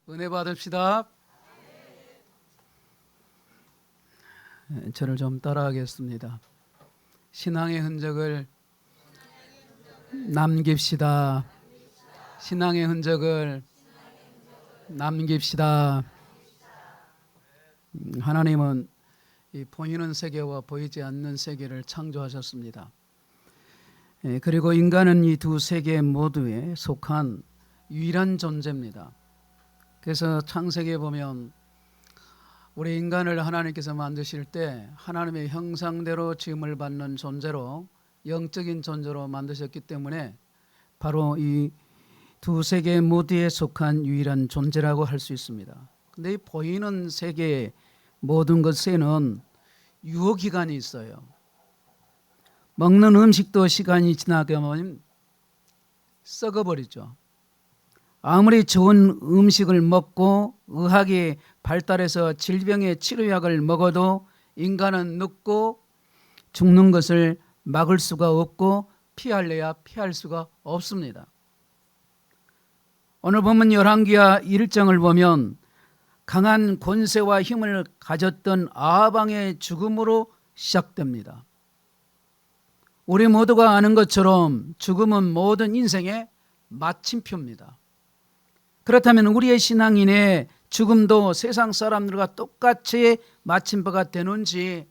은혜 받읍시다. 저를 좀 따라하겠습니다. 신앙의 흔적을 남깁시다. 신앙의 흔적을 남깁시다. 하나님은 이 보이는 세계와 보이지 않는 세계를 창조하셨습니다. 그리고 인간은 이 두 세계 모두에 속한 유일한 존재입니다. 그래서 창세기에 보면 우리 인간을 하나님께서 만드실 때 하나님의 형상대로 지음을 받는 존재로, 영적인 존재로 만드셨기 때문에 바로 이 두 세계 모두에 속한 유일한 존재라고 할 수 있습니다. 근데 이 보이는 세계의 모든 것에는 유효기간이 있어요. 먹는 음식도 시간이 지나게 되면 썩어버리죠. 아무리 좋은 음식을 먹고 의학이 발달해서 질병의 치료약을 먹어도 인간은 늙고 죽는 것을 막을 수가 없고 피하려야 피할 수가 없습니다. 오늘 보면 열왕기하 1장을 보면 강한 권세와 힘을 가졌던 아합 왕의 죽음으로 시작됩니다. 우리 모두가 아는 것처럼 죽음은 모든 인생의 마침표입니다. 그렇다면 우리의 신앙인의 죽음도 세상 사람들과 똑같이 마침표가 되는지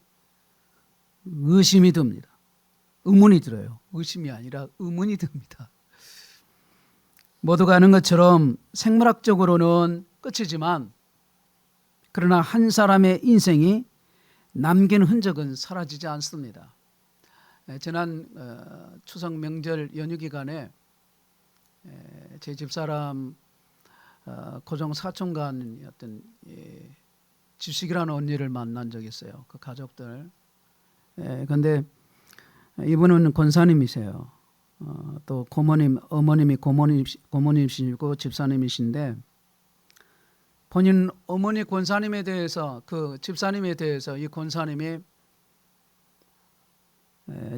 의심이 듭니다. 의문이 들어요. 의심이 아니라 의문이 듭니다. 모두가 아는 것처럼 생물학적으로는 끝이지만 그러나 한 사람의 인생이 남긴 흔적은 사라지지 않습니다. 지난 추석 명절 연휴 기간에 제 집사람 고종 사촌간이었던 지식이라는 언니를 만난 적이 있어요. 그 가족들. 그런데 이분은 권사님이세요. 또 고모님, 어머님이 고모님이시고 집사님이신데 본인 어머니 권사님에 대해서, 그 집사님에 대해서 이 권사님이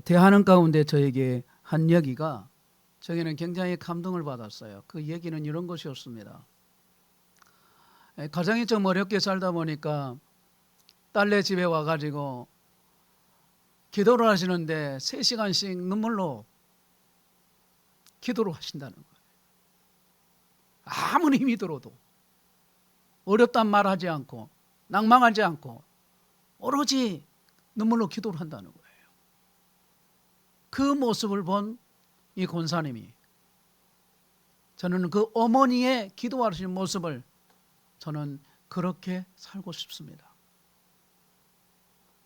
대하는 가운데 저에게 한 얘기가 저에게는 굉장히 감동을 받았어요. 그 얘기는 이런 것이었습니다. 가정이 좀 어렵게 살다 보니까 딸네 집에 와가지고 기도를 하시는데 3시간씩 눈물로 기도를 하신다는 거예요. 아무리 힘이 들어도 어렵단 말하지 않고 낭망하지 않고 오로지 눈물로 기도를 한다는 거예요. 그 모습을 본 이 권사님이 저는 그 어머니의 기도하시는 모습을 저는 그렇게 살고 싶습니다.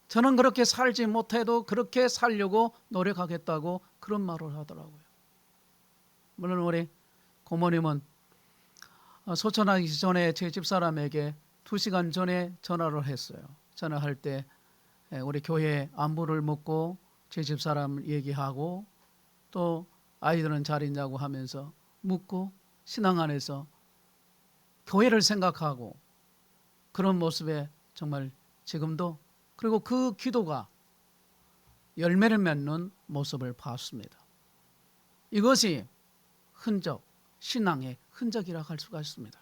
저는 그렇게 살지 못해도 그렇게 살려고 노력하겠다고 그런 말을 하더라고요. 물론 우리 고모님은 소천하기 전에 제 집사람에게 2시간 전에 전화를 했어요. 전화할 때 우리 교회 안부를 묻고 제 집사람 얘기하고 또 아이들은 잘 있냐고 하면서 묻고 신앙 안에서 교회를 생각하고 그런 모습에 정말 지금도, 그리고 그 기도가 열매를 맺는 모습을 봤습니다. 이것이 흔적, 신앙의 흔적이라고 할 수가 있습니다.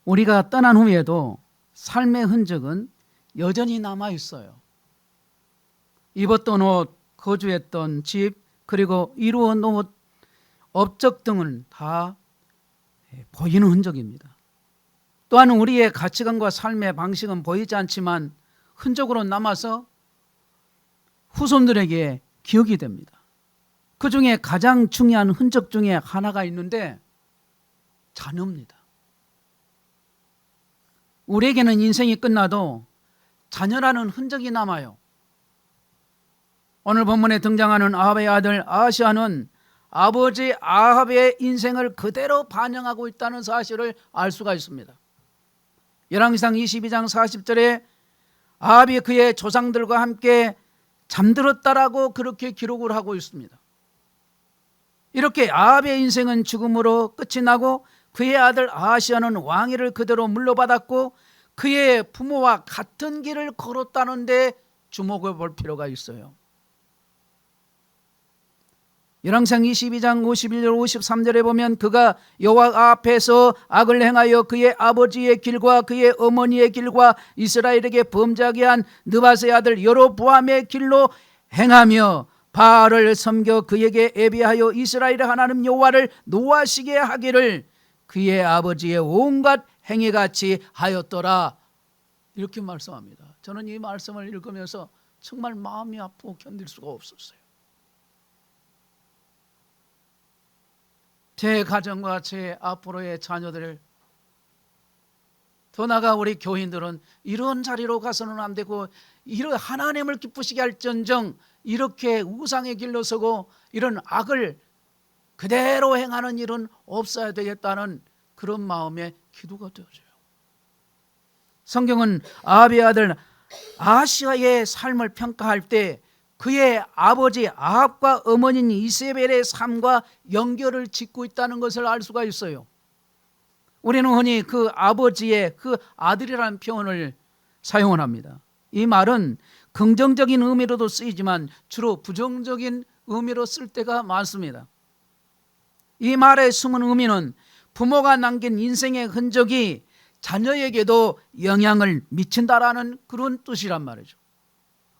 우리가 떠난 후에도 삶의 흔적은 여전히 남아 있어요. 입었던 옷, 거주했던 집, 그리고 이루어놓은 옷, 업적 등은 다 보이는 흔적입니다. 또한 우리의 가치관과 삶의 방식은 보이지 않지만 흔적으로 남아서 후손들에게 기억이 됩니다. 그 중에 가장 중요한 흔적 중에 하나가 있는데 자녀입니다. 우리에게는 인생이 끝나도 자녀라는 흔적이 남아요. 오늘 본문에 등장하는 아합의 아들 아하시아는 아버지 아합의 인생을 그대로 반영하고 있다는 사실을 알 수가 있습니다. 열왕기상 22장 40절에 아합이 그의 조상들과 함께 잠들었다라고 그렇게 기록을 하고 있습니다. 이렇게 아합의 인생은 죽음으로 끝이 나고 그의 아들 아하시아는 왕위를 그대로 물려받았고 그의 부모와 같은 길을 걸었다는 데 주목해 볼 필요가 있어요. 열왕상 22장 51절 53절에 보면 그가 여호와 앞에서 악을 행하여 그의 아버지의 길과 그의 어머니의 길과 이스라엘에게 범죄하게 한 느밧의 아들 여로보암의 길로 행하며 바알을 섬겨 그에게 애비하여 이스라엘의 하나님 여호와를 노하시게 하기를 그의 아버지의 온갖 행위같이 하였더라. 이렇게 말씀합니다. 저는 이 말씀을 읽으면서 정말 마음이 아프고 견딜 수가 없었어요. 제 가정과 제 앞으로의 자녀들, 더 나아가 우리 교인들은 이런 자리로 가서는 안 되고 이런 하나님을 기쁘시게 할전정 이렇게 우상의 길로 서고 이런 악을 그대로 행하는 일은 없어야 되겠다는 그런 마음의 기도가 되어져요. 성경은 아합의 아들 아하시아의 삶을 평가할 때 그의 아버지 아합과 어머니인 이세벨의 삶과 연결을 짓고 있다는 것을 알 수가 있어요. 우리는 흔히 그 아버지의 그 아들이라는 표현을 사용을 합니다. 이 말은 긍정적인 의미로도 쓰이지만 주로 부정적인 의미로 쓸 때가 많습니다. 이 말의 숨은 의미는 부모가 남긴 인생의 흔적이 자녀에게도 영향을 미친다라는 그런 뜻이란 말이죠.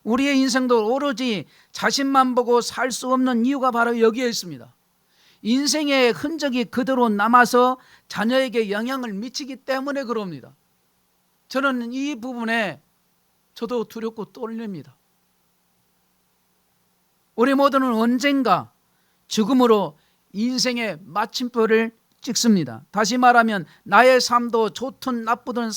우리의 인생도 오로지 자신만 보고 살 수 없는 이유가 바로 여기에 있습니다. 인생의 흔적이 그대로 남아서 자녀에게 영향을 미치기 때문에 그럽니다. 저는 이 부분에 저도 두렵고 떨립니다. 우리 모두는 언젠가 죽음으로 인생의 마침표를 찍습니다. 다시 말하면 나의 삶도 좋든 나쁘든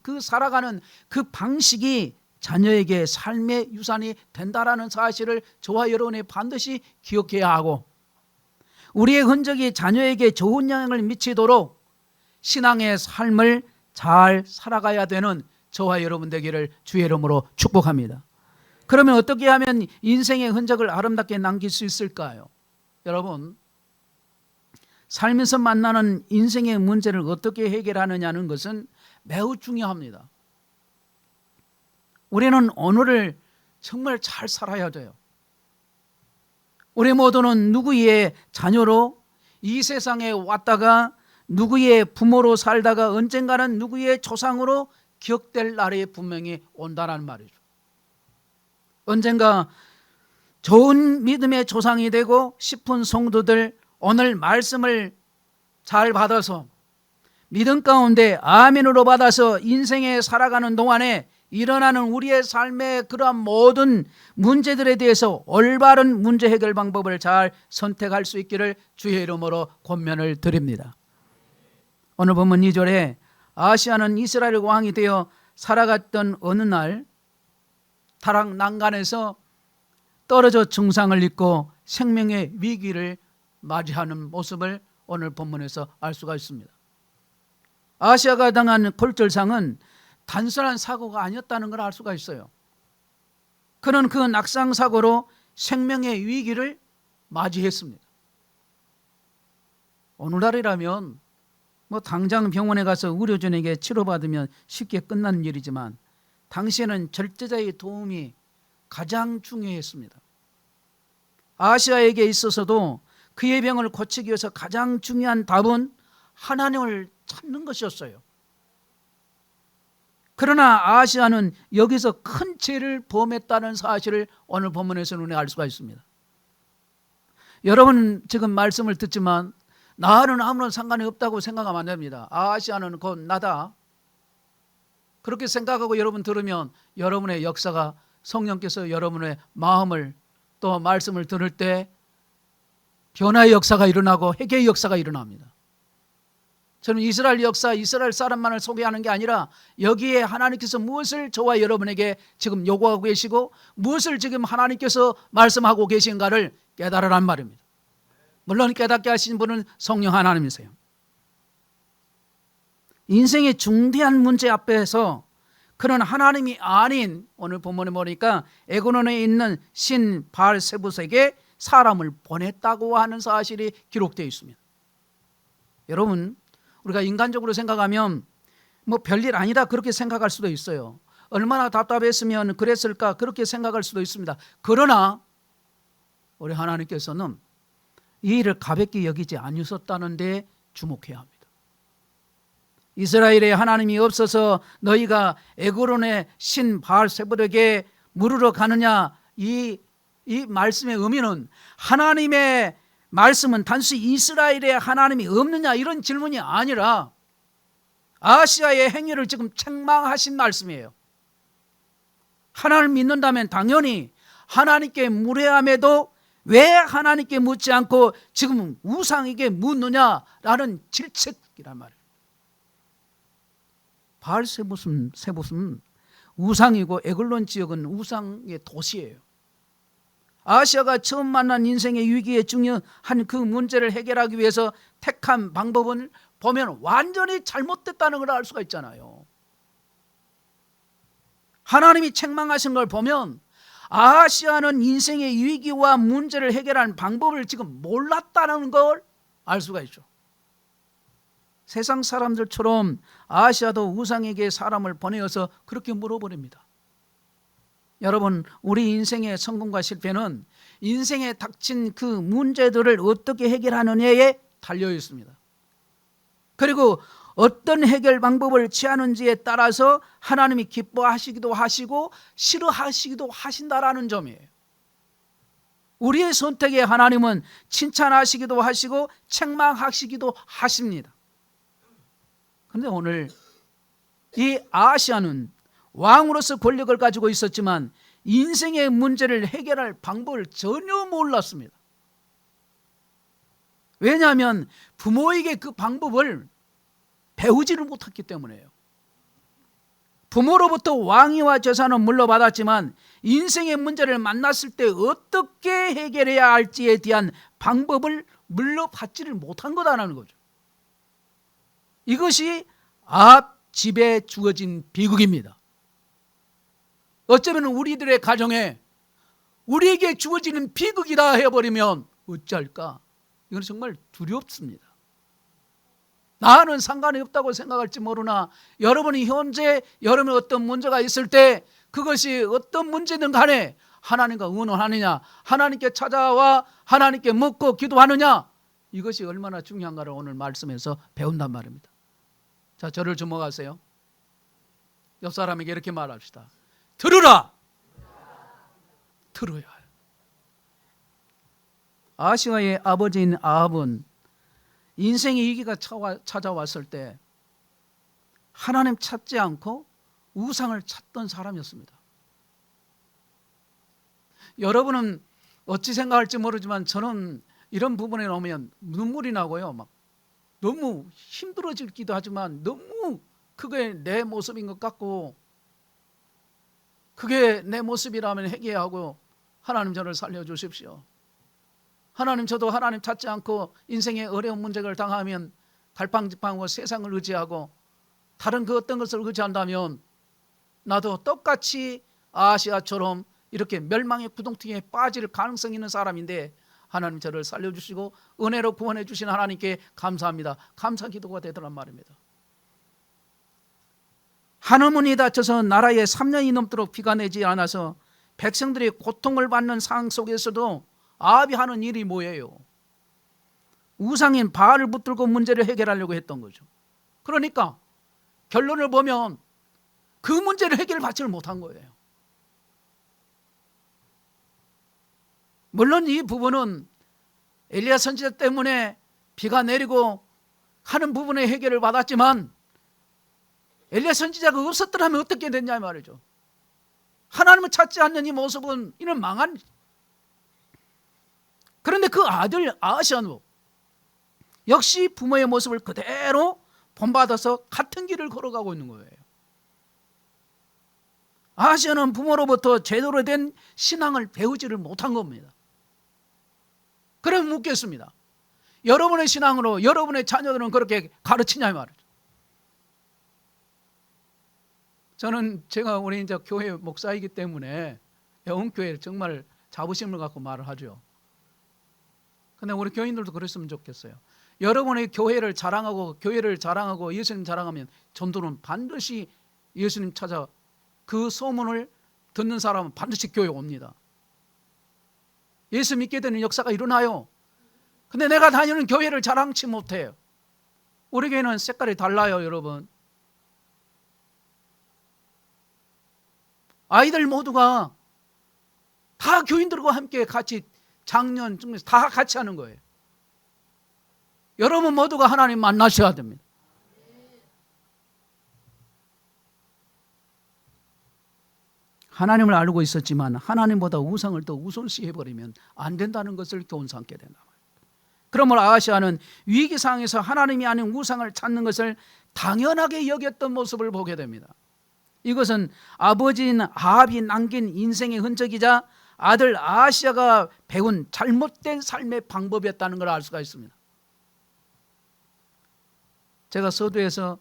그 살아가는 그 방식이 자녀에게 삶의 유산이 된다라는 사실을 저와 여러분이 반드시 기억해야 하고, 우리의 흔적이 자녀에게 좋은 영향을 미치도록 신앙의 삶을 잘 살아가야 되는 저와 여러분 되기를 주의 이름으로 축복합니다. 그러면 어떻게 하면 인생의 흔적을 아름답게 남길 수 있을까요? 여러분, 살면서 만나는 인생의 문제를 어떻게 해결하느냐는 것은 매우 중요합니다. 우리는 오늘을 정말 잘 살아야 돼요. 우리 모두는 누구의 자녀로 이 세상에 왔다가 누구의 부모로 살다가 언젠가는 누구의 조상으로 기억될 날이 분명히 온다는 말이죠. 언젠가 좋은 믿음의 조상이 되고 싶은 성도들, 오늘 말씀을 잘 받아서 믿음 가운데 아멘으로 받아서 인생에 살아가는 동안에 일어나는 우리의 삶의 그러한 모든 문제들에 대해서 올바른 문제 해결 방법을 잘 선택할 수 있기를 주의 이름으로 권면을 드립니다. 오늘 본문 2절에 아하시아는 이스라엘 왕이 되어 살아갔던 어느 날 타락 난간에서 떨어져 증상을 입고 생명의 위기를 맞이하는 모습을 오늘 본문에서 알 수가 있습니다. 아하시아가 당한 골절상은 단순한 사고가 아니었다는 걸 알 수가 있어요. 그는 그 낙상사고로 생명의 위기를 맞이했습니다. 오늘날이라면 당장 병원에 가서 의료진에게 치료받으면 쉽게 끝나는 일이지만 당시에는 절제자의 도움이 가장 중요했습니다. 아하시아에게 있어서도 그의 병을 고치기 위해서 가장 중요한 답은 하나님을 찾는 것이었어요. 그러나 아하시아는 여기서 큰 죄를 범했다는 사실을 오늘 본문에서 눈에 알 수가 있습니다. 여러분 지금 말씀을 듣지만 나는 아무런 상관이 없다고 생각하면 안 됩니다. 아하시아는 곧 나다, 그렇게 생각하고 여러분 들으면 여러분의 역사가, 성령께서 여러분의 마음을 또 말씀을 들을 때 변화의 역사가 일어나고 회개의 역사가 일어납니다. 저는 이스라엘 역사, 이스라엘 사람만을 소개하는 게 아니라 여기에 하나님께서 무엇을 저와 여러분에게 지금 요구하고 계시고 무엇을 지금 하나님께서 말씀하고 계신가를 깨달으란 말입니다. 물론 깨닫게 하신 분은 성령 하나님이세요. 인생의 중대한 문제 앞에서 그는 하나님이 아닌, 오늘 본문에 보니까 에고논에 있는 신 바알세봇에게 사람을 보냈다고 하는 사실이 기록되어 있습니다. 여러분, 우리가 인간적으로 생각하면 별일 아니다 그렇게 생각할 수도 있어요. 얼마나 답답했으면 그랬을까 그렇게 생각할 수도 있습니다. 그러나 우리 하나님께서는 이 일을 가볍게 여기지 아니었다는 데 주목해야 합니다. 이스라엘에 하나님이 없어서 너희가 에그론의 신 바알세불에게 물으러 가느냐, 이 말씀의 의미는 하나님의 말씀은 단순히 이스라엘에 하나님이 없느냐 이런 질문이 아니라 아시아의 행위를 지금 책망하신 말씀이에요. 하나님을 믿는다면 당연히 하나님께 물어야함에도 왜 하나님께 묻지 않고 지금 우상에게 묻느냐라는 질책이란 말이에요. 바알세봇은 우상이고 에글론 지역은 우상의 도시예요. 아시아가 처음 만난 인생의 위기에 중요한 그 문제를 해결하기 위해서 택한 방법은 보면 완전히 잘못됐다는 걸 알 수가 있잖아요. 하나님이 책망하신 걸 보면 아시아는 인생의 위기와 문제를 해결하는 방법을 지금 몰랐다는 걸 알 수가 있죠. 세상 사람들처럼 아시아도 우상에게 사람을 보내어서 그렇게 물어버립니다. 여러분, 우리 인생의 성공과 실패는 인생에 닥친 그 문제들을 어떻게 해결하느냐에 달려 있습니다. 그리고 어떤 해결 방법을 취하는지에 따라서 하나님이 기뻐하시기도 하시고 싫어하시기도 하신다라는 점이에요. 우리의 선택에 하나님은 칭찬하시기도 하시고 책망하시기도 하십니다. 그런데 오늘 이 아시아는 왕으로서 권력을 가지고 있었지만 인생의 문제를 해결할 방법을 전혀 몰랐습니다. 왜냐하면 부모에게 그 방법을 배우지를 못했기 때문에요. 부모로부터 왕위와 재산은 물려받았지만 인생의 문제를 만났을 때 어떻게 해결해야 할지에 대한 방법을 물려받지를 못한 거다라는 거죠. 이것이 집에 주어진 비극입니다. 어쩌면 우리들의 가정에 우리에게 주어지는 비극이다 해버리면 어찌할까? 이건 정말 두렵습니다. 나는 상관이 없다고 생각할지 모르나 여러분이 현재 여러분의 어떤 문제가 있을 때 그것이 어떤 문제든 간에 하나님과 의논하느냐, 하나님께 찾아와 하나님께 묻고 기도하느냐, 이것이 얼마나 중요한가를 오늘 말씀에서 배운단 말입니다. 자, 저를 주목하세요. 옆 사람에게 이렇게 말합시다. 들으라. 들어야 해요. 아시아의 아버지인 아합은 인생의 위기가 찾아왔을 때 하나님 찾지 않고 우상을 찾던 사람이었습니다. 여러분은 어찌 생각할지 모르지만 저는 이런 부분에 오면 눈물이 나고요. 막 너무 힘들어지기도 하지만 너무 그게 내 모습인 것 같고 그게 내 모습이라면 회개하고 하나님 저를 살려주십시오. 하나님 저도 하나님 찾지 않고 인생의 어려운 문제를 당하면 갈팡질팡하고 세상을 의지하고 다른 그 어떤 것을 의지한다면 나도 똑같이 아시아처럼 이렇게 멸망의 구덩텅이에 빠질 가능성이 있는 사람인데 하나님 저를 살려주시고 은혜로 구원해 주신 하나님께 감사합니다. 감사 기도가 되더란 말입니다. 한어머니 다쳐서 나라에 3년이 넘도록 비가 내지 않아서 백성들이 고통을 받는 상황 속에서도 아합이 하는 일이 뭐예요? 우상인 바알을 붙들고 문제를 해결하려고 했던 거죠. 그러니까 결론을 보면 그 문제를 해결받지를 못한 거예요. 물론 이 부분은 엘리야 선지자 때문에 비가 내리고 하는 부분의 해결을 받았지만 엘리야 선지자가 없었더라면 어떻게 됐냐 말이죠. 하나님을 찾지 않는 이 모습은 이는 망한. 그런데 그 아들 아하시아는 역시 부모의 모습을 그대로 본받아서 같은 길을 걸어가고 있는 거예요. 아하시아는 부모로부터 제대로 된 신앙을 배우지를 못한 겁니다. 그럼 묻겠습니다. 여러분의 신앙으로 여러분의 자녀들은 그렇게 가르치냐 말이죠. 저는 제가 우리 이제 교회 목사이기 때문에 영흥교회를 정말 자부심을 갖고 말을 하죠. 근데 우리 교인들도 그랬으면 좋겠어요. 여러분의 교회를 자랑하고 예수님 자랑하면 전도는 반드시 예수님 찾아 그 소문을 듣는 사람은 반드시 교회에 옵니다. 예수 믿게 되는 역사가 일어나요. 근데 내가 다니는 교회를 자랑치 못해요. 우리 교회는 색깔이 달라요, 여러분. 아이들 모두가 다 교인들과 함께 같이 작년, 다 같이 하는 거예요. 여러분 모두가 하나님 만나셔야 됩니다. 하나님을 알고 있었지만 하나님보다 우상을 더 우선시해버리면 안 된다는 것을 교훈 삼게 된다. 그러므로 아하시아는 위기 상황에서 하나님이 아닌 우상을 찾는 것을 당연하게 여겼던 모습을 보게 됩니다. 이것은 아버지인 아합이 남긴 인생의 흔적이자 아들 아하시아가 배운 잘못된 삶의 방법이었다는 걸 알 수가 있습니다. 제가 서두에서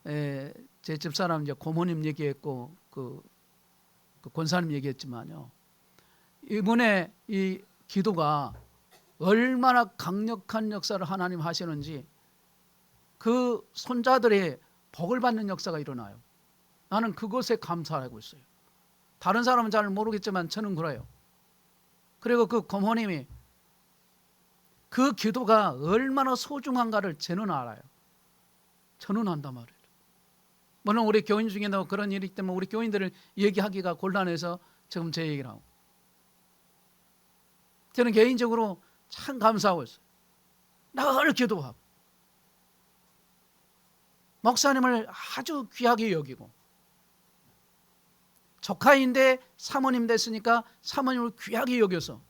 제 집사람 이제 고모님 얘기했고 그 권사님 얘기했지만요, 이분의 이 기도가 얼마나 강력한 역사를 하나님 하시는지 그 손자들의 복을 받는 역사가 일어나요. 나는 그것에 감사하고 있어요. 다른 사람은 잘 모르겠지만 저는 그래요. 그리고 그 고모님이 그 기도가 얼마나 소중한가를 저는 알아요. 저는 안단 말이에요. 물론 우리 교인 중에도 그런 일이 있기 때문에 우리 교인들을 얘기하기가 곤란해서 지금 제 얘기를 하고, 저는 개인적으로 참 감사하고 있어요. 늘 기도하고 목사님을 아주 귀하게 여기고, 조카인데 사모님 됐으니까 사모님을 귀하게 여겨서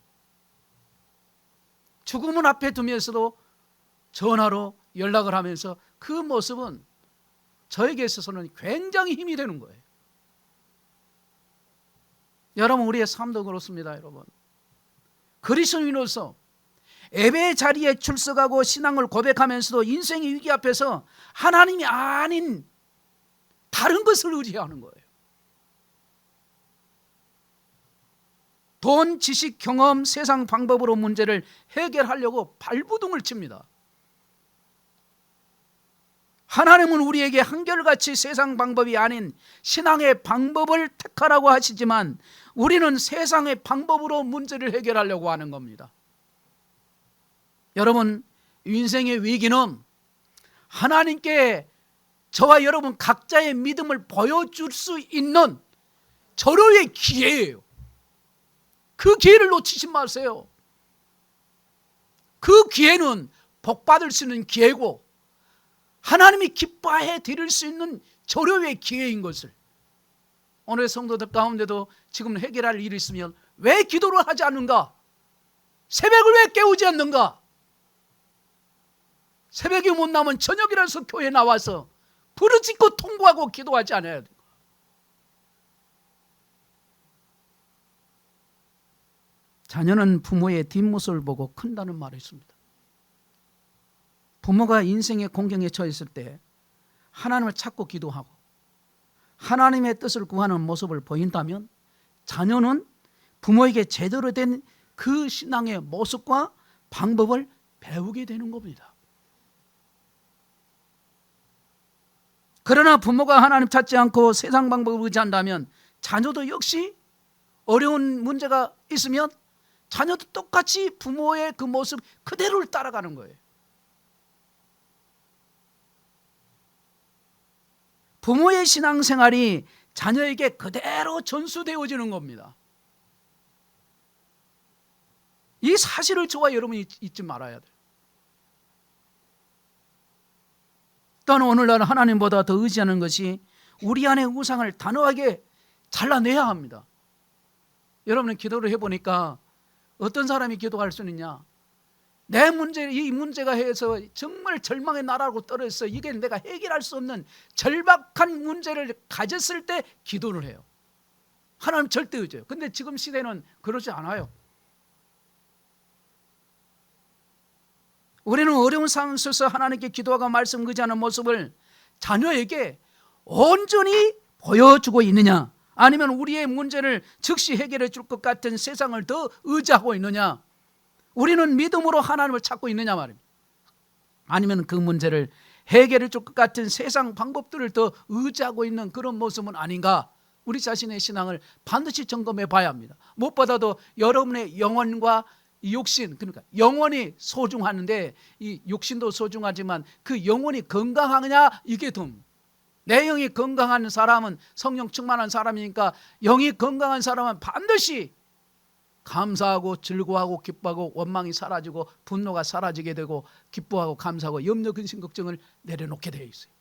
죽음을 앞에 두면서도 전화로 연락을 하면서 그 모습은 저에게 있어서는 굉장히 힘이 되는 거예요. 여러분, 우리의 삶도 그렇습니다. 여러분, 그리스도인으로서 예배 자리에 출석하고 신앙을 고백하면서도 인생의 위기 앞에서 하나님이 아닌 다른 것을 의지하는 거예요. 돈, 지식, 경험, 세상 방법으로 문제를 해결하려고 발부둥을 칩니다. 하나님은 우리에게 한결같이 세상 방법이 아닌 신앙의 방법을 택하라고 하시지만 우리는 세상의 방법으로 문제를 해결하려고 하는 겁니다. 여러분, 인생의 위기는 하나님께 저와 여러분 각자의 믿음을 보여줄 수 있는 절호의 기회예요. 그 기회를 놓치지 마세요. 그 기회는 복 받을 수 있는 기회고 하나님이 기뻐해 드릴 수 있는 절호의 기회인 것을, 오늘 성도들 가운데도 지금 해결할 일이 있으면 왜 기도를 하지 않는가? 새벽을 왜 깨우지 않는가? 새벽이 못 나면 저녁이라서 교회에 나와서 부르짖고 통곡하고 기도하지 않아야 돼요. 자녀는 부모의 뒷모습을 보고 큰다는 말이 있습니다. 부모가 인생의 공경에 처했을 때 하나님을 찾고 기도하고 하나님의 뜻을 구하는 모습을 보인다면 자녀는 부모에게 제대로 된 그 신앙의 모습과 방법을 배우게 되는 겁니다. 그러나 부모가 하나님 찾지 않고 세상 방법을 의지한다면 자녀도 역시 어려운 문제가 있으면 자녀도 똑같이 부모의 그 모습 그대로를 따라가는 거예요. 부모의 신앙생활이 자녀에게 그대로 전수되어지는 겁니다. 이 사실을 저와 여러분이 잊지 말아야 돼요. 또한 오늘날 하나님보다 더 의지하는 것이 우리 안의 우상을 단호하게 잘라내야 합니다. 여러분은 기도를 해보니까 어떤 사람이 기도할 수 있느냐? 내 문제, 이 문제가 해서 정말 절망의 나라로 떨어져서 이게 내가 해결할 수 없는 절박한 문제를 가졌을 때 기도를 해요. 하나님 절대 의지해요. 근데 지금 시대는 그러지 않아요. 우리는 어려운 상황 속에서 하나님께 기도하고 말씀 의지하는 모습을 자녀에게 온전히 보여주고 있느냐, 아니면 우리의 문제를 즉시 해결해 줄 것 같은 세상을 더 의지하고 있느냐, 우리는 믿음으로 하나님을 찾고 있느냐 말입니다. 아니면 그 문제를 해결해 줄 것 같은 세상 방법들을 더 의지하고 있는 그런 모습은 아닌가? 우리 자신의 신앙을 반드시 점검해 봐야 합니다. 무엇보다도 여러분의 영혼과 이 육신, 그러니까 영혼이 소중하는데 이 육신도 소중하지만 그 영혼이 건강하느냐 이게 내 영이 건강한 사람은 성령 충만한 사람이니까 영이 건강한 사람은 반드시 감사하고 즐거워하고 기뻐하고 원망이 사라지고 분노가 사라지게 되고 기뻐하고 감사하고 염려 근심 걱정을 내려놓게 되어 있어요.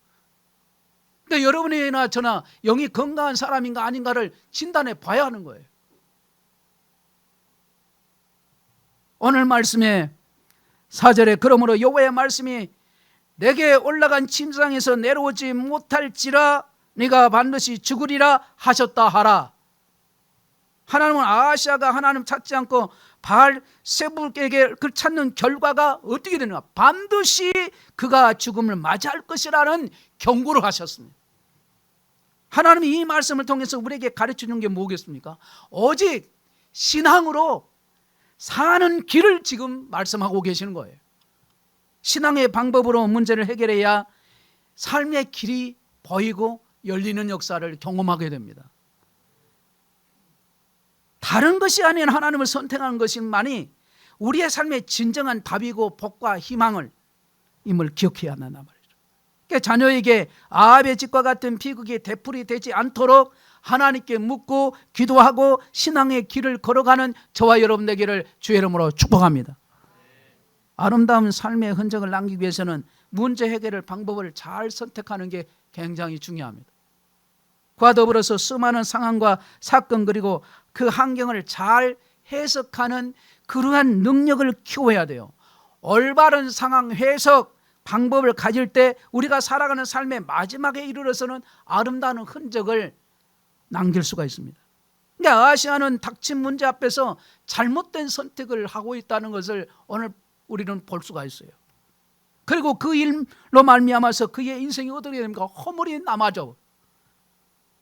그러니까 여러분이나 저나 영이 건강한 사람인가 아닌가를 진단해 봐야 하는 거예요. 오늘 말씀에 4절에 그러므로 여호와의 말씀이 내게 올라간 침상에서 내려오지 못할지라 네가 반드시 죽으리라 하셨다 하라. 하나님은 아하시아가 하나님 찾지 않고 바알세불에게 그 찾는 결과가 어떻게 되는가? 반드시 그가 죽음을 맞이할 것이라는 경고를 하셨습니다. 하나님이 이 말씀을 통해서 우리에게 가르쳐주는 게 뭐겠습니까? 오직 신앙으로 사는 길을 지금 말씀하고 계시는 거예요. 신앙의 방법으로 문제를 해결해야 삶의 길이 보이고 열리는 역사를 경험하게 됩니다. 다른 것이 아닌 하나님을 선택하는 것만이 우리의 삶의 진정한 답이고 복과 희망을 임을 기억해야 한단 말이죠. 그러니까 자녀에게 아합의 집과 같은 비극이 되풀이 되지 않도록 하나님께 묻고 기도하고 신앙의 길을 걸어가는 저와 여러분 되기를 주의 이름으로 축복합니다. 아름다운 삶의 흔적을 남기기 위해서는 문제 해결의 방법을 잘 선택하는 게 굉장히 중요합니다. 그와 더불어서 수많은 상황과 사건 그리고 그 환경을 잘 해석하는 그러한 능력을 키워야 돼요. 올바른 상황 해석 방법을 가질 때 우리가 살아가는 삶의 마지막에 이르러서는 아름다운 흔적을 남길 수가 있습니다. 그러니까 아시아는 닥친 문제 앞에서 잘못된 선택을 하고 있다는 것을 오늘 우리는 볼 수가 있어요. 그리고 그 일로 말미암아서 그의 인생이 어떻게 됩니까? 허물이 남아져.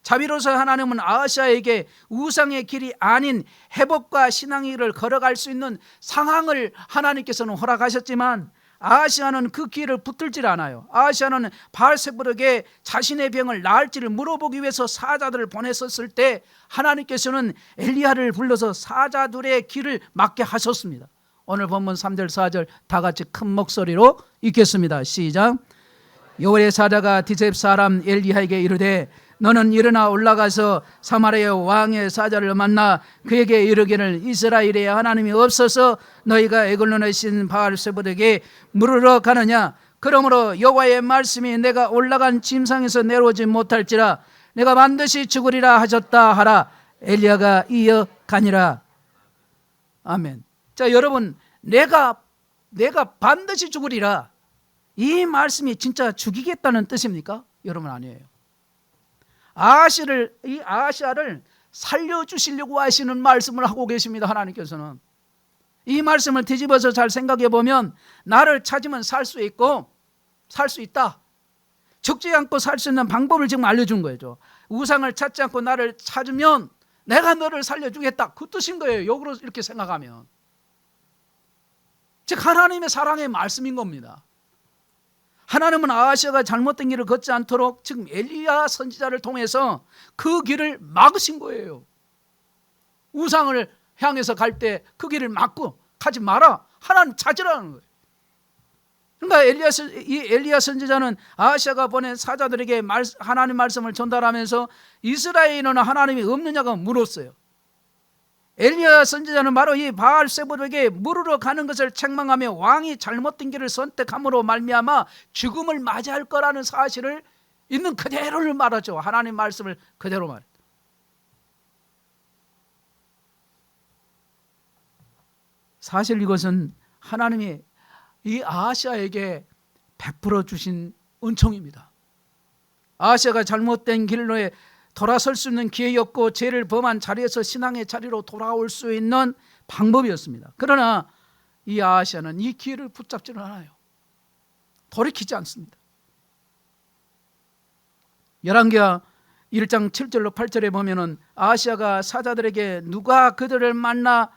자비로서 하나님은 아하시아에게 우상의 길이 아닌 회복과 신앙의 길을 걸어갈 수 있는 상황을 하나님께서는 허락하셨지만 아하시아는 그 길을 붙들질 않아요. 아하시아는 바알세불에게 자신의 병을 나을지를 물어보기 위해서 사자들을 보냈었을 때 하나님께서는 엘리야를 불러서 사자들의 길을 막게 하셨습니다. 오늘 본문 3절 4절 다 같이 큰 목소리로 읽겠습니다. 시작. 여호와의 사자가 디셉 사람 엘리야에게 이르되 너는 일어나 올라가서 사마리아 왕의 사자를 만나 그에게 이르기를 이스라엘에 하나님이 없어서 너희가 에글론의 신 바알세불에게 물으러 가느냐? 그러므로 여호와의 말씀이 내가 올라간 침상에서 내려오지 못할지라 내가 반드시 죽으리라 하셨다 하라. 엘리야가 이어 가니라. 아멘. 자, 여러분, 내가 반드시 죽으리라, 이 말씀이 진짜 죽이겠다는 뜻입니까? 여러분, 아니에요. 이 아하시아를 살려주시려고 하시는 말씀을 하고 계십니다. 하나님께서는 이 말씀을 뒤집어서 잘 생각해 보면 나를 찾으면 살 수 있고 살 수 있다, 죽지 않고 살 수 있는 방법을 지금 알려준 거죠. 우상을 찾지 않고 나를 찾으면 내가 너를 살려주겠다, 그 뜻인 거예요. 역으로 이렇게 생각하면 즉 하나님의 사랑의 말씀인 겁니다. 하나님은 아하시아가 잘못된 길을 걷지 않도록 지금 엘리야 선지자를 통해서 그 길을 막으신 거예요. 우상을 향해서 갈 때 그 길을 막고 가지 마라, 하나님 찾으라는 거예요. 그러니까 엘리야 선지자는 아하시아가 보낸 사자들에게 하나님 말씀을 전달하면서 이스라엘에는 하나님이 없느냐고 물었어요. 엘리야 선지자는 바로 이 바알세불에게 물으러 가는 것을 책망하며 왕이 잘못된 길을 선택함으로 말미암아 죽음을 맞이할 거라는 사실을 있는 그대로를 말하죠. 하나님 말씀을 그대로 말해요. 사실 이것은 하나님이 이 아하시아에게 베풀어 주신 은총입니다. 아하시아가 잘못된 길로에 돌아설 수 있는 기회였고 죄를 범한 자리에서 신앙의 자리로 돌아올 수 있는 방법이었습니다. 그러나 이 아하시아는 이 기회를 붙잡지는 않아요. 돌이키지 않습니다. 열왕기하 1장 7절로 8절에 보면은 아하시아가 사자들에게 누가 그들을 만나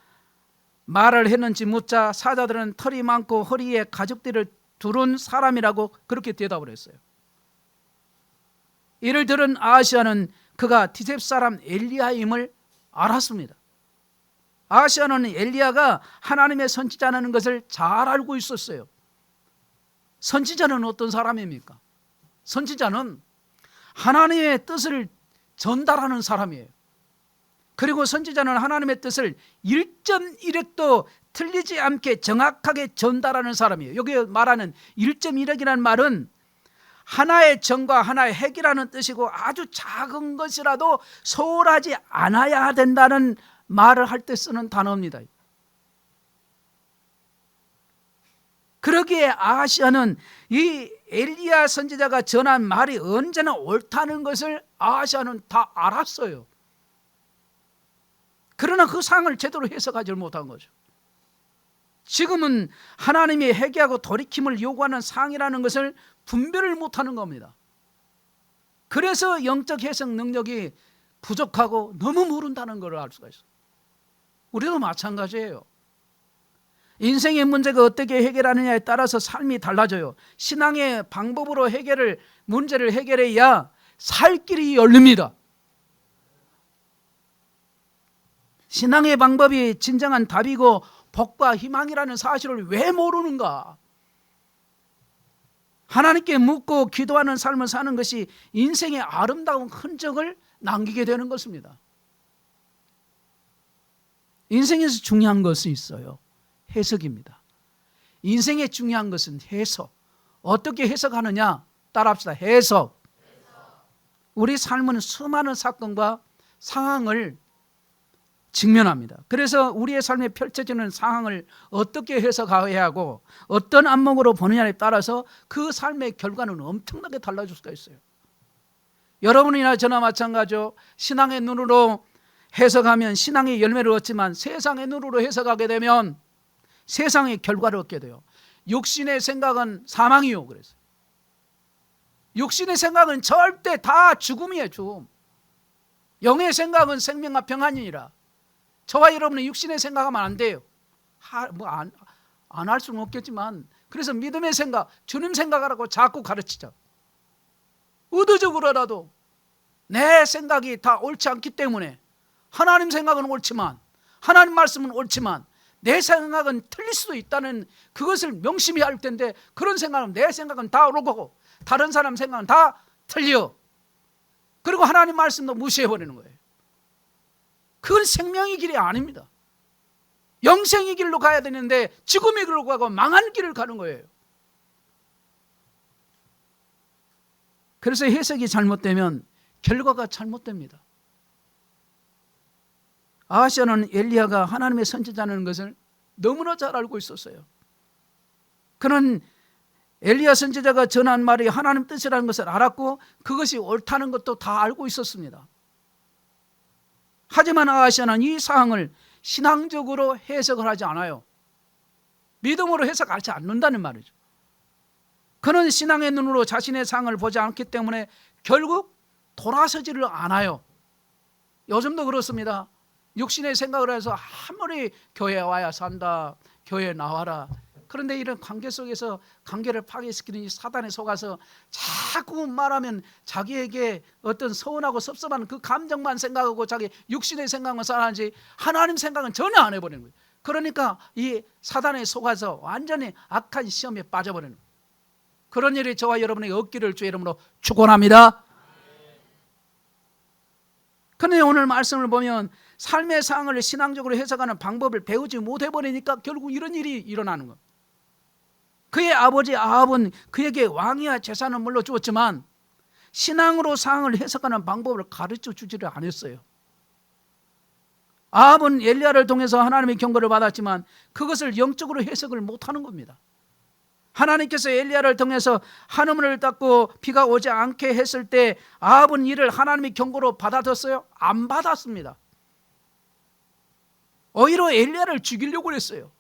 말을 했는지 묻자 사자들은 털이 많고 허리에 가죽띠를 두른 사람이라고 그렇게 대답을 했어요. 이를 들은 아하시아는 그가 디셉 사람 엘리야임을 알았습니다. 아하시아는 엘리야가 하나님의 선지자라는 것을 잘 알고 있었어요. 선지자는 어떤 사람입니까? 선지자는 하나님의 뜻을 전달하는 사람이에요. 그리고 선지자는 하나님의 뜻을 1.1획도 틀리지 않게 정확하게 전달하는 사람이에요. 여기 말하는 1.1획이라는 말은 하나의 정과 하나의 핵이라는 뜻이고, 아주 작은 것이라도 소홀하지 않아야 된다는 말을 할 때 쓰는 단어입니다. 그러기에 아하시아는 이 엘리야 선지자가 전한 말이 언제나 옳다는 것을 아하시아는 다 알았어요. 그러나 그 상을 제대로 해석하지 못한 거죠. 지금은 하나님이 회개하고 돌이킴을 요구하는 상이라는 것을 분별을 못하는 겁니다. 그래서 영적 해석 능력이 부족하고 너무 모른다는 걸 알 수가 있어요. 우리도 마찬가지예요. 인생의 문제가 어떻게 해결하느냐에 따라서 삶이 달라져요. 신앙의 방법으로 문제를 해결해야 살 길이 열립니다. 신앙의 방법이 진정한 답이고 복과 희망이라는 사실을 왜 모르는가? 하나님께 묻고 기도하는 삶을 사는 것이 인생의 아름다운 흔적을 남기게 되는 것입니다. 인생에서 중요한 것이 있어요. 해석입니다. 인생의 중요한 것은 해석. 어떻게 해석하느냐? 따라합시다. 해석. 우리 삶은 수많은 사건과 상황을 직면합니다. 그래서 우리의 삶에 펼쳐지는 상황을 어떻게 해석해야 하고 어떤 안목으로 보느냐에 따라서 그 삶의 결과는 엄청나게 달라질 수가 있어요. 여러분이나 저나 마찬가지로 신앙의 눈으로 해석하면 신앙의 열매를 얻지만 세상의 눈으로 해석하게 되면 세상의 결과를 얻게 돼요. 육신의 생각은 사망이요. 그래서 육신의 생각은 절대 다 죽음이에요. 죽음. 영의 생각은 생명과 평안이니라. 저와 여러분의 육신의 생각하면 안 돼요. 안 할 수는 없겠지만, 그래서 믿음의 생각, 주님 생각하라고 자꾸 가르치죠. 의도적으로라도 내 생각이 다 옳지 않기 때문에, 하나님 생각은 옳지만, 하나님 말씀은 옳지만 내 생각은 틀릴 수도 있다는 그것을 명심히 할 텐데, 그런 생각은 내 생각은 다 옳고 다른 사람 생각은 다 틀려. 그리고 하나님 말씀도 무시해버리는 거예요. 그건 생명의 길이 아닙니다. 영생의 길로 가야 되는데 죽음의 길로 가고 망한 길을 가는 거예요. 그래서 해석이 잘못되면 결과가 잘못됩니다. 아하시아는 엘리야가 하나님의 선지자라는 것을 너무나 잘 알고 있었어요. 그는 엘리야 선지자가 전한 말이 하나님 뜻이라는 것을 알았고 그것이 옳다는 것도 다 알고 있었습니다. 하지만 아하시아는 이 사항을 신앙적으로 해석을 하지 않아요. 믿음으로 해석하지 않는다는 말이죠. 그는 신앙의 눈으로 자신의 상을 보지 않기 때문에 결국 돌아서지를 않아요. 요즘도 그렇습니다. 육신의 생각을 해서 아무리 교회에 와야 산다, 교회에 나와라. 그런데 이런 관계 속에서 관계를 파괴시키는 이 사단에 속아서 자꾸 말하면 자기에게 어떤 서운하고 섭섭한 그 감정만 생각하고 자기 육신의 생각만 살아야지 하나님 생각은 전혀 안 해버리는 거예요. 그러니까 이 사단에 속아서 완전히 악한 시험에 빠져버리는 거예요. 그런 일이 저와 여러분에게 없기를 주의 이름으로 축원합니다. 그런데 오늘 말씀을 보면 삶의 상황을 신앙적으로 해석하는 방법을 배우지 못해버리니까 결국 이런 일이 일어나는 거예요. 그의 아버지 아합은 그에게 왕위와 재산을 물려주었지만 신앙으로 상황을 해석하는 방법을 가르쳐 주지를 않았어요. 아합은 엘리야를 통해서 하나님의 경고를 받았지만 그것을 영적으로 해석을 못하는 겁니다. 하나님께서 엘리야를 통해서 하늘문을 닫고 비가 오지 않게 했을 때 아합은 이를 하나님의 경고로 받아들였어요? 안 받았습니다. 오히려 엘리야를 죽이려고 했어요.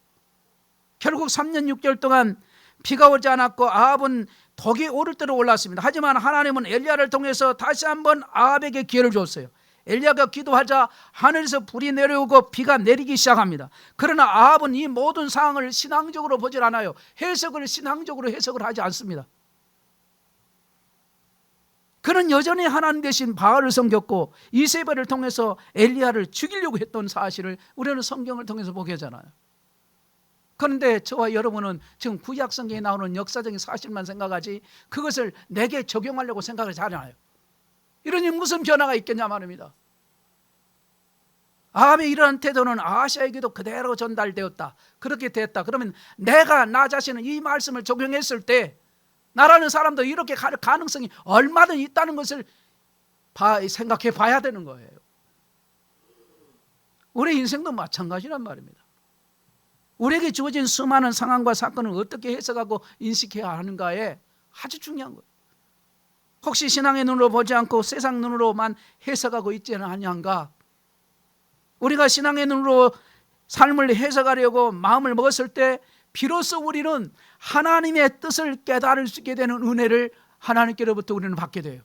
결국 3년 6개월 동안 비가 오지 않았고 아합은 덕이 오를 대로 올랐습니다. 하지만 하나님은 엘리야를 통해서 다시 한번 아합에게 기회를 줬어요. 엘리야가 기도하자 하늘에서 불이 내려오고 비가 내리기 시작합니다. 그러나 아합은 이 모든 상황을 신앙적으로 보질 않아요. 해석을 신앙적으로 해석을 하지 않습니다. 그는 여전히 하나님 대신 바알을 섬겼고 이세벨을 통해서 엘리야를 죽이려고 했던 사실을 우리는 성경을 통해서 보게 하잖아요. 그런데 저와 여러분은 지금 구약 성경에 나오는 역사적인 사실만 생각하지 그것을 내게 적용하려고 생각을 잘 안 해요. 이러니 무슨 변화가 있겠냐 말입니다. 아합의 이러한 태도는 아하시아에게도 그대로 전달되었다. 그렇게 됐다. 그러면 내가 나 자신은 이 말씀을 적용했을 때 나라는 사람도 이렇게 갈 가능성이 얼마든 있다는 것을 생각해 봐야 되는 거예요. 우리 인생도 마찬가지란 말입니다. 우리에게 주어진 수많은 상황과 사건을 어떻게 해석하고 인식해야 하는가에 아주 중요한 거예요. 혹시 신앙의 눈으로 보지 않고 세상 눈으로만 해석하고 있지는 아니한가? 우리가 신앙의 눈으로 삶을 해석하려고 마음을 먹었을 때 비로소 우리는 하나님의 뜻을 깨달을 수 있게 되는 은혜를 하나님께로부터 우리는 받게 돼요.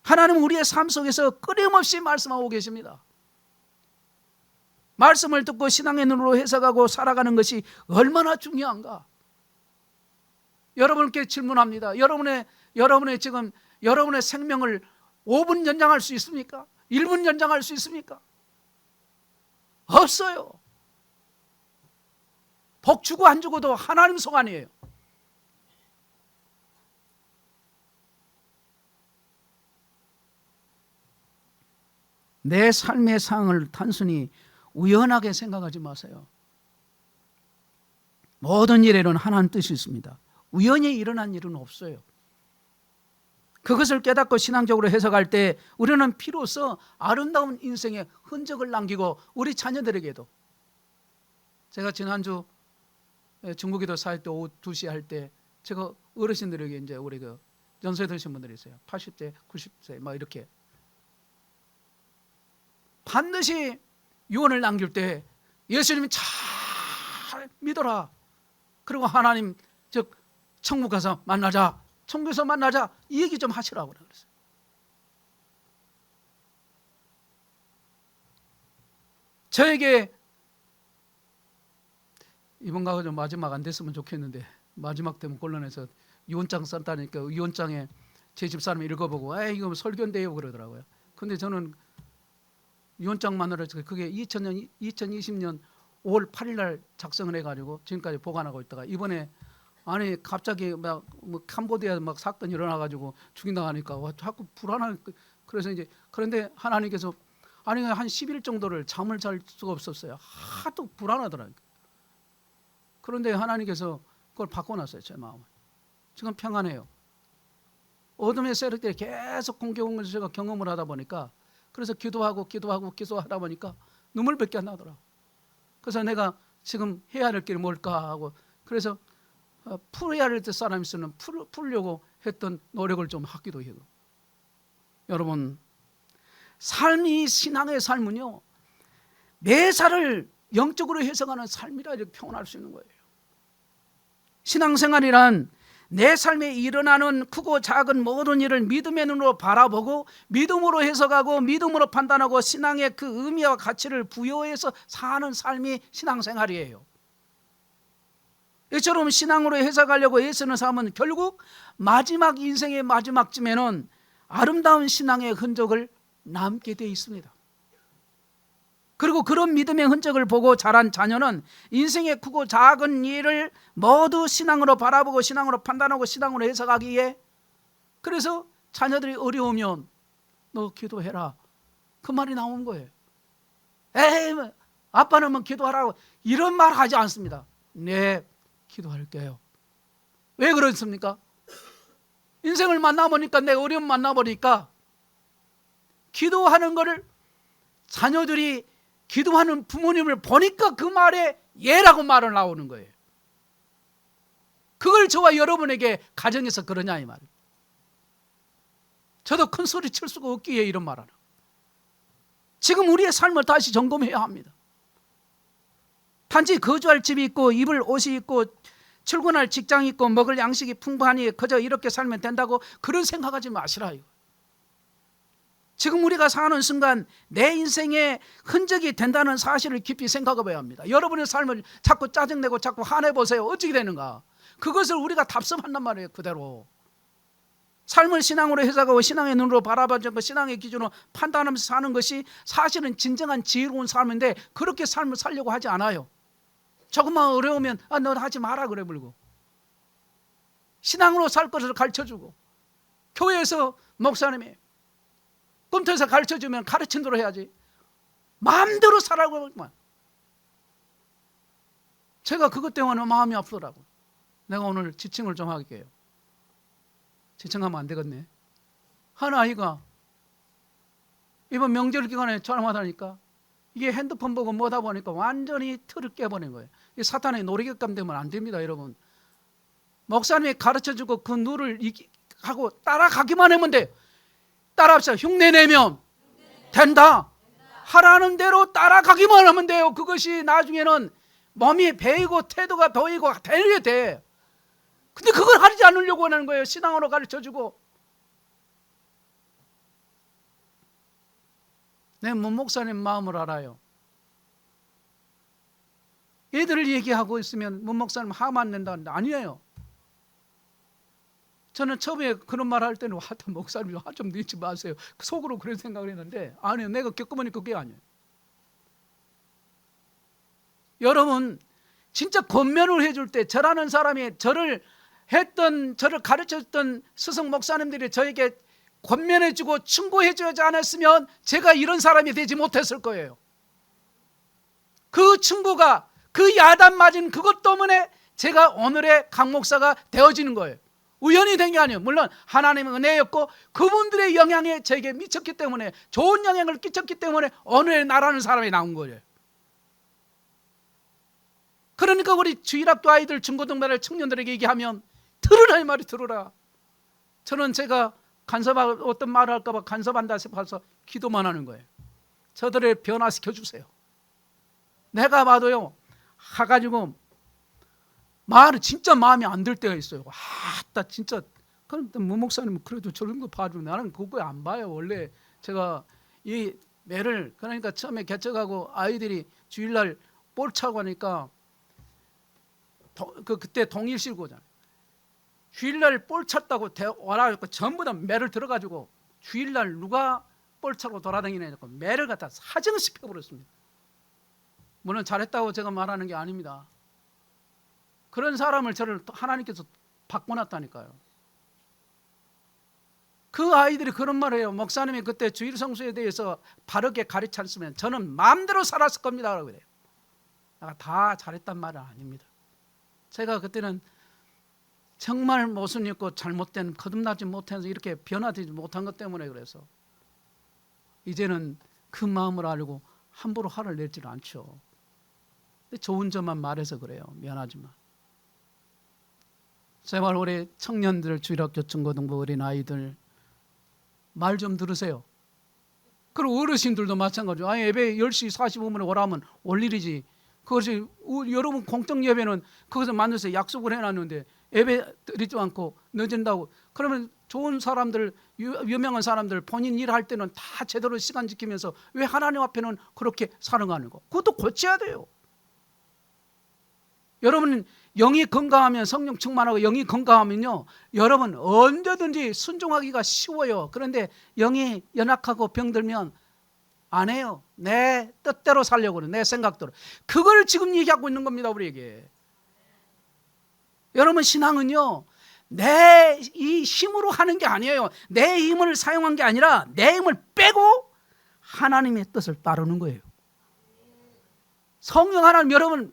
하나님은 우리의 삶 속에서 끊임없이 말씀하고 계십니다. 말씀을 듣고 신앙의 눈으로 해석하고 살아가는 것이 얼마나 중요한가? 여러분께 질문합니다. 여러분의 지금 여러분의 생명을 5분 연장할 수 있습니까? 1분 연장할 수 있습니까? 없어요. 복 주고 안 주고도 하나님 소관이에요. 내 삶의 상을 단순히 우연하게 생각하지 마세요. 모든 일에는 하나님 뜻이 있습니다. 우연히 일어난 일은 없어요. 그것을 깨닫고 신앙적으로 해석할 때 우리는 비로소 아름다운 인생의 흔적을 남기고 우리 자녀들에게도, 제가 지난주 중국에도 살 때 오후 2시 할 때 제가 어르신들에게 이제 우리 그 연세 드신 분들이 있어요. 80대, 90세 막 이렇게 반드시 유언을 남길 때 예수님이 잘 믿어라. 그리고 하나님 즉 천국 가서 만나자, 천국에서 만나자 이 얘기 좀 하시라고 그랬어요. 저에게 이번가 좀 마지막 안 됐으면 좋겠는데 마지막 때문에 곤란해서 유언장 썼다니까 유언장에 제 집사람이 읽어보고 이거 설교인데요 그러더라고요. 근데 저는 유언장만으로 그게 2020년 5월 8일 날 작성을 해가지고 지금까지 보관하고 있다가 이번에 아니 갑자기 막 뭐 캄보디아 막 사건이 일어나가지고 죽인다하니까 와 자꾸 불안한. 그래서 이제 그런데 하나님께서 아니 한 10일 정도를 잠을 잘 수가 없었어요. 하도 불안하더라고요. 그런데 하나님께서 그걸 바꿔놨어요. 제 마음을. 지금 평안해요. 어둠의 세력들이 계속 공격한 것을 제가 경험을 하다 보니까 그래서 기도하다 보니까 눈물밖에 안 나더라. 그래서 내가 지금 해야 할 길이 뭘까 하고 그래서 풀어야 할 사람이 있으면 풀려고 했던 노력을 좀 하기도 해요. 여러분, 삶이 신앙의 삶은요 매사를 영적으로 해석하는 삶이라 이렇게 표현할 수 있는 거예요. 신앙생활이란 내 삶에 일어나는 크고 작은 모든 일을 믿음의 눈으로 바라보고 믿음으로 해석하고 믿음으로 판단하고 신앙의 그 의미와 가치를 부여해서 사는 삶이 신앙생활이에요. 이처럼 신앙으로 해석하려고 애쓰는 삶은 결국 마지막 인생의 마지막쯤에는 아름다운 신앙의 흔적을 남게 되어 있습니다. 그리고 그런 믿음의 흔적을 보고 자란 자녀는 인생의 크고 작은 일을 모두 신앙으로 바라보고 신앙으로 판단하고 신앙으로 해석하기에 그래서 자녀들이 어려우면 너 기도해라 그 말이 나온 거예요. 에이 아빠는 뭐 기도하라고 이런 말 하지 않습니다. 네 기도할게요. 왜 그렇습니까? 인생을 만나보니까 내 어려움 만나보니까 기도하는 거를 자녀들이 기도하는 부모님을 보니까 그 말에 예라고 말을 나오는 거예요. 그걸 저와 여러분에게 가정에서 그러냐 이 말이에요. 저도 큰 소리 칠 수가 없기에 이런 말 하나. 지금 우리의 삶을 다시 점검해야 합니다. 단지 거주할 집이 있고 입을 옷이 있고 출근할 직장이 있고 먹을 양식이 풍부하니 그저 이렇게 살면 된다고 그런 생각하지 마시라 이거. 지금 우리가 사는 순간 내 인생의 흔적이 된다는 사실을 깊이 생각해 봐야 합니다. 여러분의 삶을 자꾸 짜증내고 자꾸 화내보세요. 어떻게 되는가? 그것을 우리가 답습한단 말이에요. 그대로. 삶을 신앙으로 해석하고 신앙의 눈으로 바라봐주고 신앙의 기준으로 판단하면서 사는 것이 사실은 진정한 지혜로운 삶인데 그렇게 삶을 살려고 하지 않아요. 조금만 어려우면 너 하지 마라 그래 불고, 신앙으로 살 것을 가르쳐주고, 교회에서 목사님이 꿈터에서 가르쳐주면 가르친 대로 해야지 마음대로 살라고 하지만, 제가 그것 때문에 마음이 아프더라고요. 내가 오늘 지칭을 좀 할게요. 지칭하면 안 되겠네. 한 아이가 이번 명절 기간에 전화하다니까 이게 핸드폰 보고 뭐다 보니까 완전히 틀을 깨버린 거예요. 이 사탄의 놀이격감 되면 안 됩니다, 여러분. 목사님이 가르쳐주고 그 룰을 하고 따라가기만 하면 돼요. 따라합시다. 흉내내면 된다. 하라는 대로 따라가기만 하면 돼요. 그것이 나중에는 몸이 배이고 태도가 보이고 되게 돼. 근데 그걸 하지 않으려고 하는 거예요. 신앙으로 가르쳐주고. 내 목사님 마음을 알아요. 애들을 얘기하고 있으면 목사님 화만 안 낸다는데 아니에요. 저는 처음에 그런 말 할 때는 하여튼 목사님 화 좀 내지 마세요. 속으로 그런 생각을 했는데 아니요. 내가 겪어보니 그게 아니에요. 여러분 진짜 권면을 해줄 때 저라는 사람이 저를 가르쳤던 스승 목사님들이 저에게 권면해주고 충고해주지 않았으면 제가 이런 사람이 되지 못했을 거예요. 그 충고가 그 야단 맞은 그것 때문에 제가 오늘의 강 목사가 되어지는 거예요. 우연히 된 게 아니에요. 물론 하나님의 은혜였고 그분들의 영향이 저에게 미쳤기 때문에, 좋은 영향을 끼쳤기 때문에 오늘의 나라는 사람이 나온 거예요. 그러니까 우리 주일학교 아이들, 중고등부 청년들에게 얘기하면 들으라 이 말이 들으라. 저는 제가 어떤 말을 할까 봐 간섭한다 싶어서 기도만 하는 거예요. 저들을 변화시켜 주세요. 내가 봐도요 가가지고 말을 진짜 마음에 안 들 때가 있어요. 나 진짜. 그런데 목사님은 그래도 저런 거 봐주고 나는 그거 안 봐요. 원래 제가 이 매를, 그러니까 처음에 개척하고 아이들이 주일날 볼 차고 하니까 그때 동일실고잖아요. 주일날 볼 찼다고 와라고 전부 다 매를 들어가지고 주일날 누가 볼 차고 돌아다니냐고 매를 갖다 사정을 시켜버렸습니다. 물론 잘했다고 제가 말하는 게 아닙니다. 그런 사람을 저를 하나님께서 바꿔놨다니까요. 그 아이들이 그런 말을 해요. 목사님이 그때 주일 성수에 대해서 바르게 가르쳤으면 저는 마음대로 살았을 겁니다 라고 그래요. 내가 다 잘했단 말은 아닙니다. 제가 그때는 정말 모순있고 잘못된, 거듭나지 못해서 이렇게 변화되지 못한 것 때문에 그래서 이제는 그 마음을 알고 함부로 화를 내질 않죠. 근데 좋은 점만 말해서 그래요. 미안하지만. 제발 우리 청년들, 주일학교, 중고등부 어린 아이들 말 좀 들으세요. 그리고 어르신들도 마찬가지로 예배 10시 45분에 오라면 올 일이지. 그것이 여러분 공적 예배는 거기서 만나서 약속을 해놨는데 예배 드리지 않고 늦은다고 그러면 좋은 사람들, 유명한 사람들 본인 일할 때는 다 제대로 시간 지키면서 왜 하나님 앞에는 그렇게 살아가는 거? 그것도 고쳐야 돼요. 여러분 영이 건강하면, 성령 충만하고 영이 건강하면요 여러분 언제든지 순종하기가 쉬워요. 그런데 영이 연약하고 병들면 안 해요. 내 뜻대로 살려고 그래. 내 생각대로. 그걸 지금 얘기하고 있는 겁니다 우리에게. 여러분 신앙은요 내 이 힘으로 하는 게 아니에요. 내 힘을 사용한 게 아니라 내 힘을 빼고 하나님의 뜻을 따르는 거예요. 성령 하나님, 여러분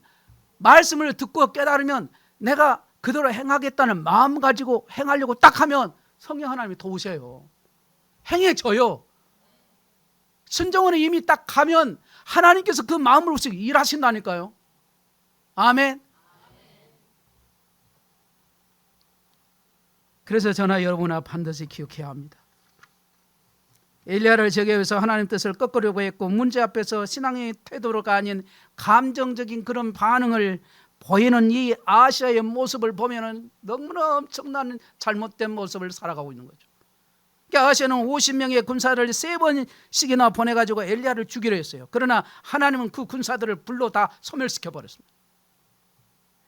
말씀을 듣고 깨달으면 내가 그대로 행하겠다는 마음 가지고 행하려고 딱 하면 성령 하나님이 도우셔요. 행해져요. 순종으로 이미 딱 가면 하나님께서 그 마음을 우시고 일하신다니까요. 아멘. 그래서 저나 여러분아 반드시 기억해야 합니다. 엘리야를 제거해서 하나님 뜻을 꺾으려고 했고 문제 앞에서 신앙의 태도가 아닌 감정적인 그런 반응을 보이는 이 아시아의 모습을 보면 너무나 엄청난 잘못된 모습을 살아가고 있는 거죠. 그러니까 아시아는 50명의 군사를 3번씩이나 보내가지고 엘리야를 죽이려 했어요. 그러나 하나님은 그 군사들을 불로 다 소멸시켜 버렸습니다.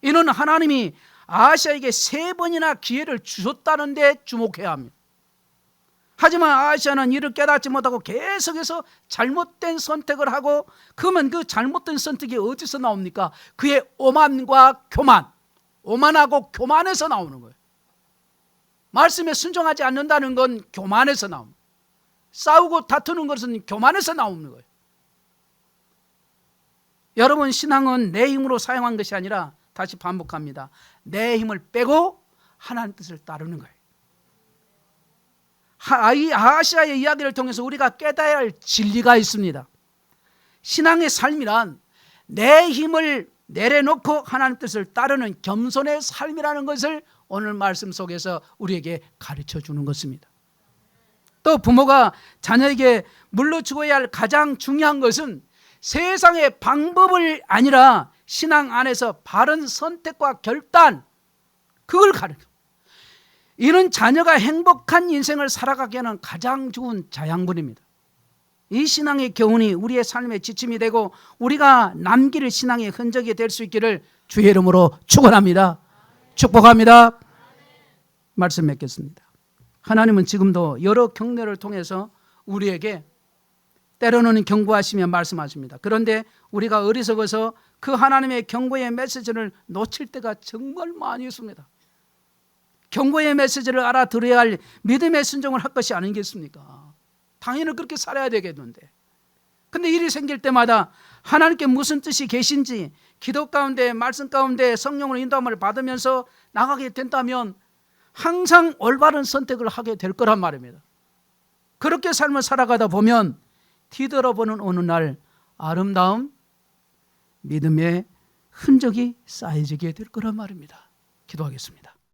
이는 하나님이 아시아에게 3번이나 기회를 주셨다는 데 주목해야 합니다. 하지만 아하시아는 이를 깨닫지 못하고 계속해서 잘못된 선택을 하고, 그러면 그 잘못된 선택이 어디서 나옵니까? 그의 오만과 교만, 오만하고 교만에서 나오는 거예요. 말씀에 순종하지 않는다는 건 교만에서 나옵니다. 싸우고 다투는 것은 교만에서 나오는 거예요. 여러분, 신앙은 내 힘으로 사용한 것이 아니라, 다시 반복합니다, 내 힘을 빼고 하나님 뜻을 따르는 거예요. 이 아하시아의 이야기를 통해서 우리가 깨달아야 할 진리가 있습니다. 신앙의 삶이란 내 힘을 내려놓고 하나님 뜻을 따르는 겸손의 삶이라는 것을 오늘 말씀 속에서 우리에게 가르쳐 주는 것입니다. 또 부모가 자녀에게 물러주어야 할 가장 중요한 것은 세상의 방법을 아니라 신앙 안에서 바른 선택과 결단, 그걸 가르쳐. 이는 자녀가 행복한 인생을 살아가게 하는 가장 좋은 자양분입니다. 이 신앙의 교훈이 우리의 삶의 지침이 되고 우리가 남길 신앙의 흔적이 될 수 있기를 주의 이름으로 축원합니다. 축복합니다. 말씀 맺겠습니다. 하나님은 지금도 여러 경례를 통해서 우리에게 때로는 경고하시며 말씀하십니다. 그런데 우리가 어리석어서 그 하나님의 경고의 메시지를 놓칠 때가 정말 많이 있습니다. 경고의 메시지를 알아들어야 할 믿음의 순종을 할 것이 아니겠습니까? 당연히 그렇게 살아야 되겠는데, 근데 일이 생길 때마다 하나님께 무슨 뜻이 계신지 기도 가운데, 말씀 가운데 성령으로 인도함을 받으면서 나가게 된다면 항상 올바른 선택을 하게 될 거란 말입니다. 그렇게 삶을 살아가다 보면 뒤돌아보는 어느 날 아름다운 믿음의 흔적이 쌓여지게 될 거란 말입니다. 기도하겠습니다.